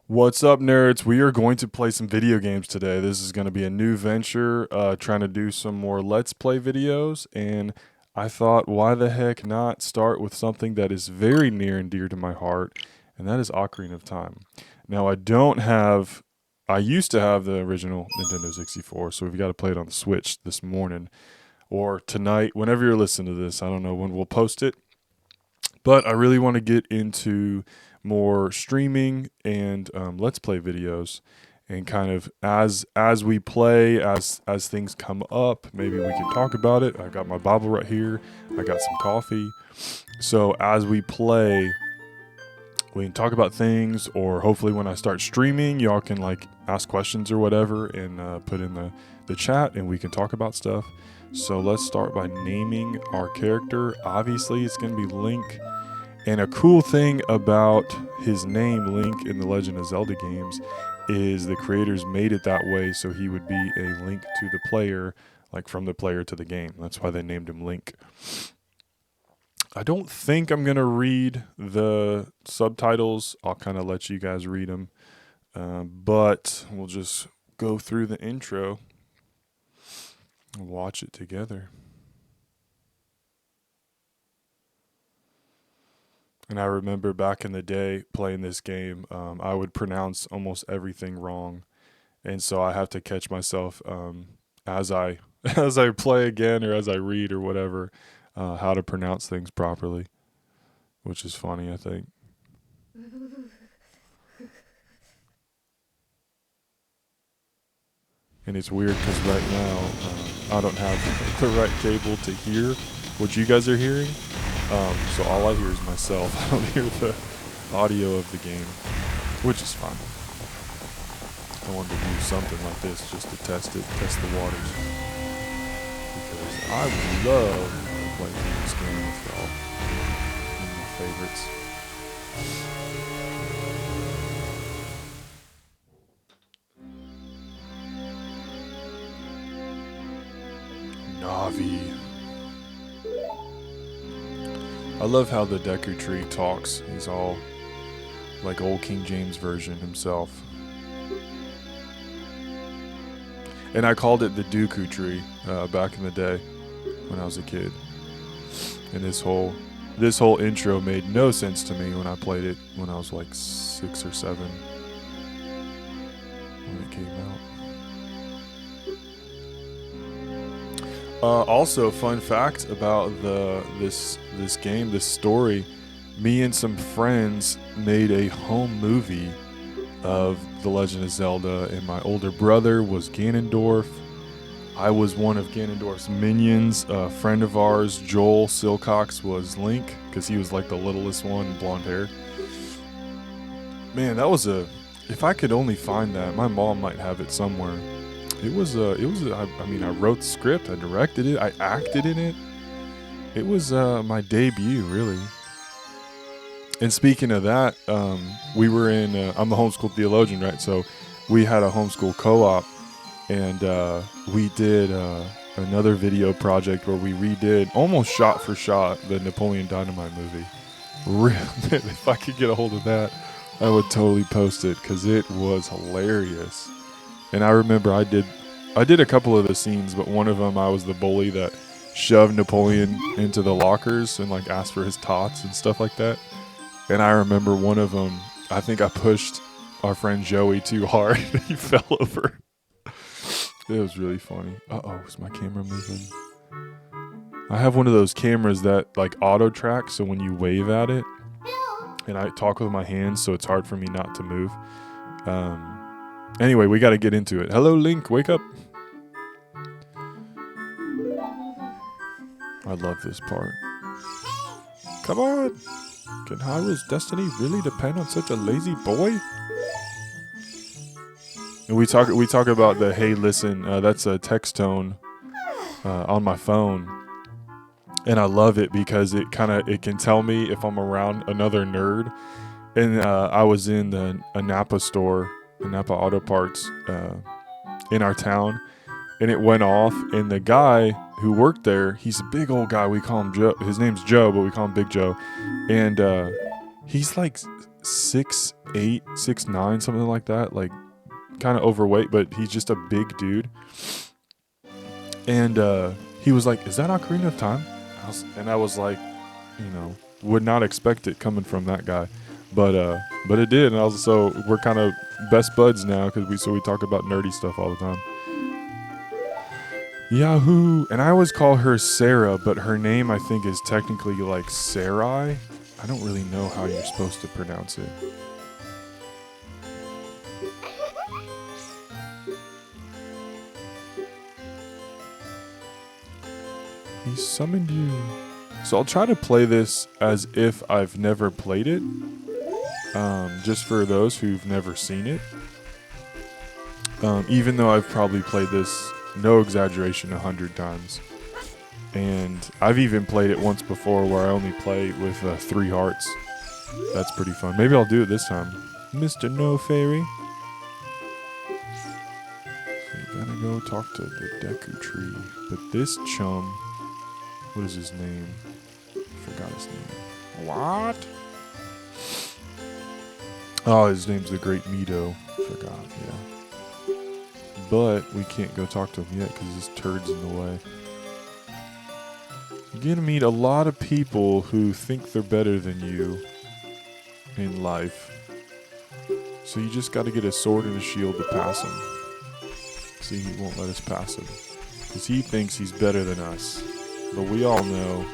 What's up, nerds? We are going to play some video games today. This is going to be a new venture, trying to do some more Let's Play videos. And I thought, why the heck not start with something that is very near and dear to my heart, and that is Ocarina of Time. Now, I used to have the original Nintendo 64, so we've got to play it on the Switch this morning or tonight, whenever you're listening to this. I don't know when we'll post it, but I really want to get into more streaming and let's play videos, and kind of as we play, as things come up, maybe we can talk about it. I got my Bible right here. I got some coffee. So as we play, we can talk about things, or hopefully when I start streaming, y'all can like ask questions or whatever, and put in the chat, and we can talk about stuff. So let's start by naming our character. Obviously, it's going to be Link. And a cool thing about his name, Link, in the Legend of Zelda games is the creators made it that way so he would be a link to the player, like from the player to the game. That's why they named him Link. I don't think I'm going to read the subtitles. I'll kind of let you guys read them. But we'll just go through the intro and watch it together. And I remember back in the day playing this game, I would pronounce almost everything wrong, and so I have to catch myself as I as I play again, or as I read or whatever, how to pronounce things properly, which is funny, I think. And it's weird because right now I don't have the right cable to hear what you guys are hearing. So all I hear is myself. I don't hear the audio of the game, which is fine. I wanted to do something like this just to test the waters. Because I would love to play through this game with y'all. One of my favorites. Navi. I love how the Deku Tree talks. He's all like old King James version himself. And I called it the Dooku Tree back in the day when I was a kid. And this whole intro made no sense to me when I played it when I was like 6 or 7 when it came out. Also, fun fact about this game, this story, me and some friends made a home movie of The Legend of Zelda, and my older brother was Ganondorf. I was one of Ganondorf's minions. A friend of ours, Joel Silcox, was Link, because he was like the littlest one, blonde hair. Man, if I could only find that, my mom might have it somewhere. I wrote the script, I directed it, I acted in it. It was my debut, really. And speaking of that, we were I'm the Homeschooled Theologian, right? So we had a homeschool co-op, and we did another video project where we redid, almost shot for shot, the Napoleon Dynamite movie. Really, if I could get a hold of that, I would totally post it, because it was hilarious. And I remember I did a couple of the scenes, but one of them I was the bully that shoved Napoleon into the lockers and like asked for his tots and stuff like that. And I remember one of them, I think I pushed our friend Joey too hard. He fell over. It was really funny. Uh-oh, is my camera moving? I have one of those cameras that like auto tracks, so when you wave at it, and I talk with my hands, so it's hard for me not to move. Anyway, we got to get into it. Hello, Link, wake up. I love this part. Come on. Can Hyrule's destiny really depend on such a lazy boy? And we talk about the hey listen. That's a text tone on my phone, and I love it because it can tell me if I'm around another nerd. And I was in a Napa store, a Napa Auto Parts in our town, and it went off, and the guy who worked there, he's a big old guy. We call him Joe. His name's Joe, but we call him Big Joe. And he's like 6'8", 6'9", something like that. Like kind of overweight, but he's just a big dude. And he was like, "Is that Ocarina of Time?" I was like, would not expect it coming from that guy, but it did. And so we're kind of best buds now because we talk about nerdy stuff all the time. Yahoo! And I always call her Sarah, but her name I think is technically like Sarai. I don't really know how you're supposed to pronounce it. He summoned you. So I'll try to play this as if I've never played it. Just for those who've never seen it. Even though I've probably played this, no exaggeration, 100 times. And I've even played it once before where I only play with 3 hearts. That's pretty fun. Maybe I'll do it this time. Mr. No Fairy. So you gotta go talk to the Deku Tree. But this chum, what is his name? I forgot his name. What? Oh, his name's the Great Mito. Forgot, yeah. But we can't go talk to him yet because his turd's in the way. You're gonna meet a lot of people who think they're better than you in life. So you just gotta get a sword and a shield to pass him. See, he won't let us pass him. Because he thinks he's better than us. But we all know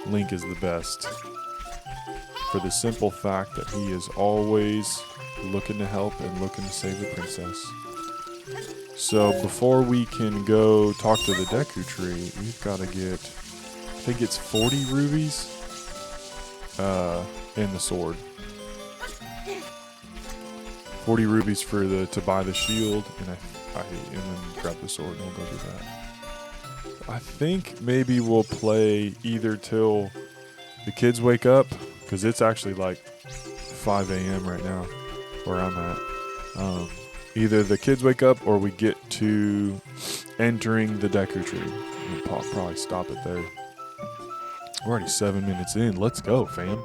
Link is the best. For the simple fact that he is always looking to help and looking to save the princess. So before we can go talk to the Deku Tree, we've got to get, I think it's 40 rubies and the sword. 40 rubies to buy the shield, and then grab the sword, and we'll go do that. I think maybe we'll play either till the kids wake up, because it's actually like 5 a.m. right now where I'm at. Either the kids wake up or we get to entering the Deku Tree. We'll probably stop it there. We're already 7 minutes in. Let's go, fam.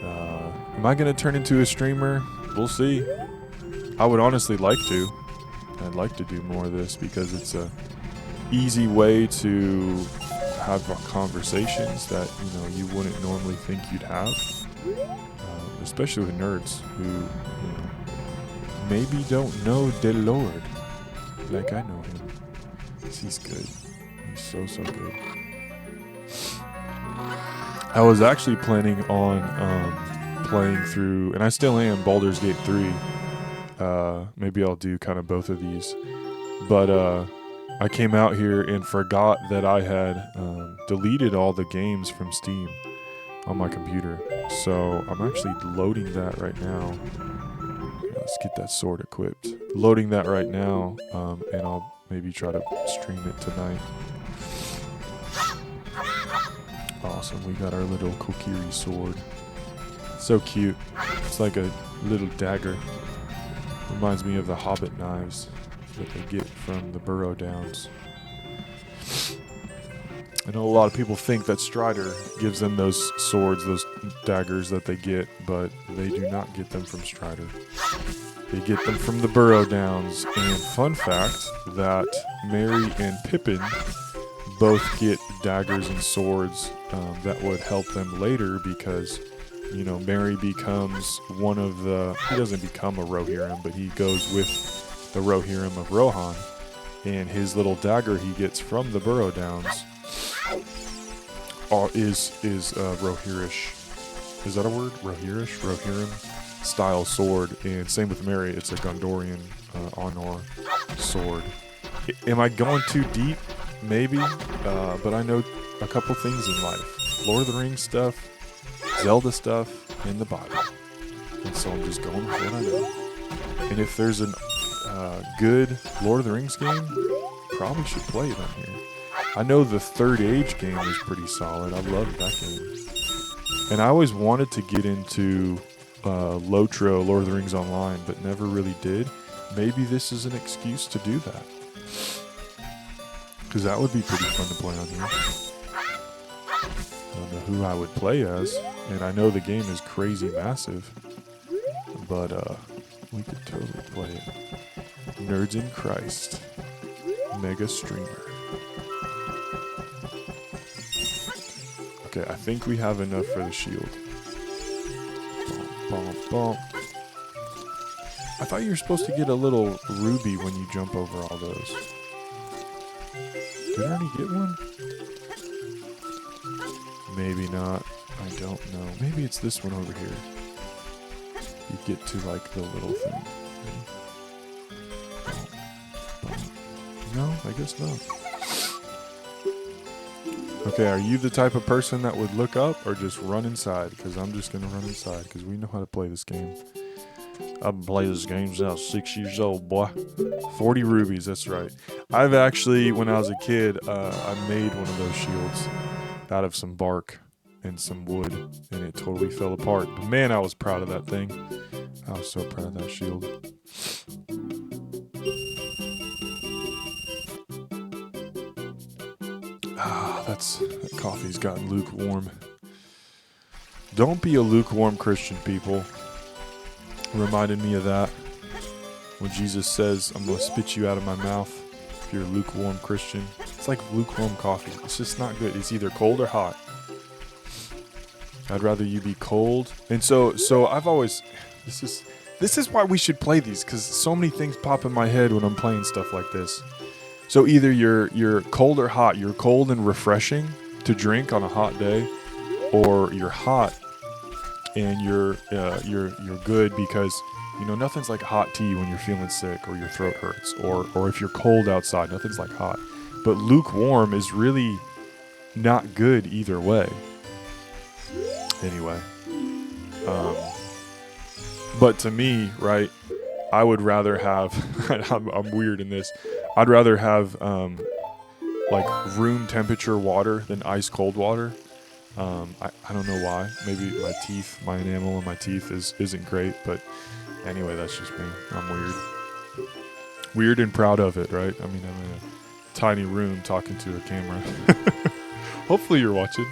Am I going to turn into a streamer? We'll see. I would honestly like to. I'd like to do more of this because it's a easy way to have conversations that you wouldn't normally think you'd have, especially with nerds who maybe don't know the Lord like I know him. He's good. He's so good. I was actually planning on playing through, and I still am, Baldur's Gate 3. Maybe I'll do kind of both of these, but I came out here and forgot that I had deleted all the games from Steam on my computer. So I'm actually loading that right now. Let's get that sword equipped. Loading that right now, and I'll maybe try to stream it tonight. Awesome, we got our little Kokiri sword. So cute. It's like a little dagger. Reminds me of the Hobbit knives that they get from the Burrow Downs. I know a lot of people think that Strider gives them those swords, those daggers that they get, but they do not get them from Strider. They get them from the Burrow Downs. And fun fact, that Merry and Pippin both get daggers and swords that would help them later because, Merry becomes one of the... He doesn't become a Rohirrim, but he goes with the Rohirrim of Rohan. And his little dagger he gets from the Burrow Downs is Rohirish. Is that a word? Rohirrim style sword. And same with Merry, it's a Gondorian Honor sword. Am I going too deep? Maybe, but I know a couple things in life. Lord of the Rings stuff, Zelda stuff, and the Bible. And so I'm just going with what I know. And if there's a good Lord of the Rings game, probably should play it on here. I know the Third Age game is pretty solid. I love that game. And I always wanted to get into Lotro, Lord of the Rings Online, but never really did. Maybe this is an excuse to do that. Because that would be pretty fun to play on here. I don't know who I would play as. And I know the game is crazy massive, but we could totally play it. Nerds in Christ. Mega streamer. Okay, I think we have enough for the shield. Bump, bump, bump. I thought you were supposed to get a little ruby when you jump over all those. Did I already get one? Maybe not. I don't know. Maybe it's this one over here. You get to like the little thing. No, I guess not. Okay, are you the type of person that would look up or just run inside? Because I'm just going to run inside because we know how to play this game. I've been playing this game since I was 6 years old, boy. 40 rubies, that's right. I've actually, when I was a kid, I made one of those shields out of some bark and some wood, and it totally fell apart. But man, I was proud of that thing. I was so proud of that shield. That coffee's gotten lukewarm. Don't be a lukewarm Christian, people. Reminded me of that when Jesus says, I'm going to spit you out of my mouth if you're a lukewarm Christian. It's like lukewarm coffee. It's just not good. It's either cold or hot. I'd rather you be cold. And so I've always, this is why we should play these, because so many things pop in my head when I'm playing stuff like this. So either you're cold or hot. You're cold and refreshing to drink on a hot day, or you're hot and you're good because nothing's like hot tea when you're feeling sick or your throat hurts, or if you're cold outside, nothing's like hot. But lukewarm is really not good either way. Anyway, but to me, right, I would rather have I'm weird in this. I'd rather have like room temperature water than ice cold water. I don't know why. Maybe my enamel in my teeth isn't great, but anyway, that's just me. I'm weird. Weird and proud of it, right? I mean, I'm in a tiny room talking to a camera. Hopefully you're watching.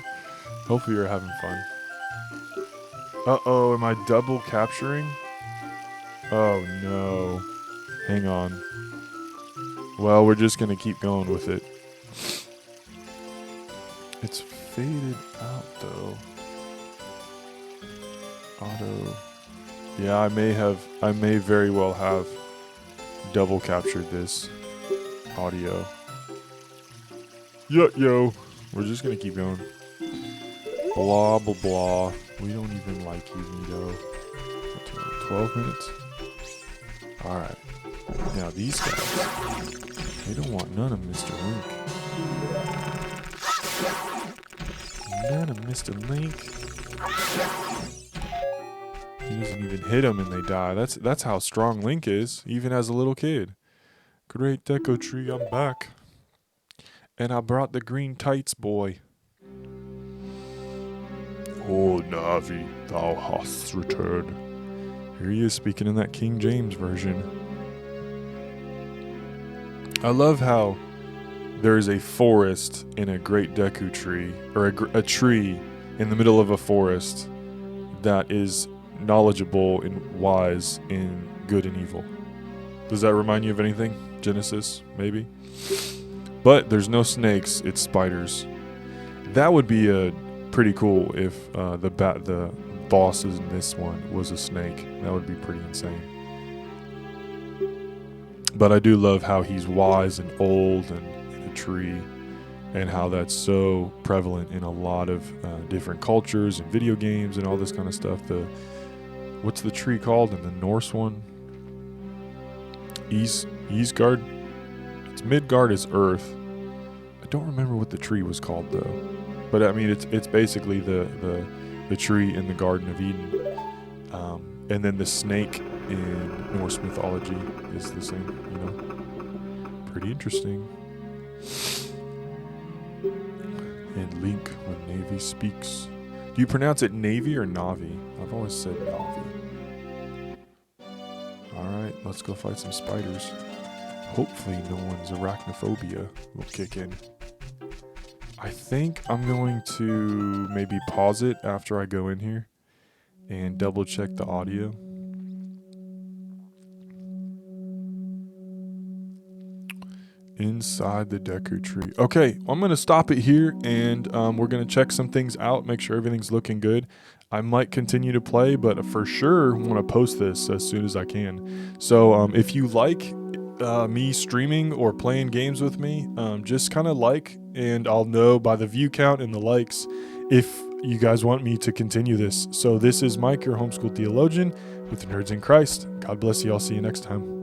Hopefully you're having fun. Uh-oh, am I double capturing? Oh no. Hang on. Well, we're just gonna keep going with it. It's faded out though. Auto. Yeah, I may very well have double captured this audio. Yo. We're just gonna keep going. Blah, blah, blah. We don't even like you, Nito. 12 minutes? Alright. Now these guys, they don't want none of Mr. Link. None of Mr. Link. He doesn't even hit them and they die. That's how strong Link is, even as a little kid. Great Deco Tree, I'm back. And I brought the green tights, boy. Oh, Navi, thou hast returned. Here he is speaking in that King James version. I love how there is a forest in a great Deku tree, or a tree in the middle of a forest that is knowledgeable and wise in good and evil. Does that remind you of anything? Genesis, maybe? But there's no snakes, it's spiders. That would be pretty cool if the bosses in this one was a snake. That would be pretty insane. But I do love how he's wise and old and in a tree, and how that's so prevalent in a lot of different cultures and video games and all this kind of stuff. What's the tree called in the Norse one? Isgard? It's Midgard is Earth. I don't remember what the tree was called though. But I mean, it's basically the tree in the Garden of Eden. And then the snake in Norse mythology is the same, Pretty interesting. And Link when Navy speaks. Do you pronounce it Navy or Navi? I've always said Navi. Alright, let's go fight some spiders. Hopefully no one's arachnophobia will kick in. I think I'm going to maybe pause it after I go in here and double check the audio. Inside the Decker tree. Okay, well, I'm going to stop it here, and we're going to check some things out, make sure everything's looking good. I might continue to play, but for sure want to post this as soon as I can. So if you like me streaming or playing games with me, just kind of like, and I'll know by the view count and the likes if you guys want me to continue this. So this is Mike, your homeschool theologian with Nerds in Christ. God bless you. I'll see you next time.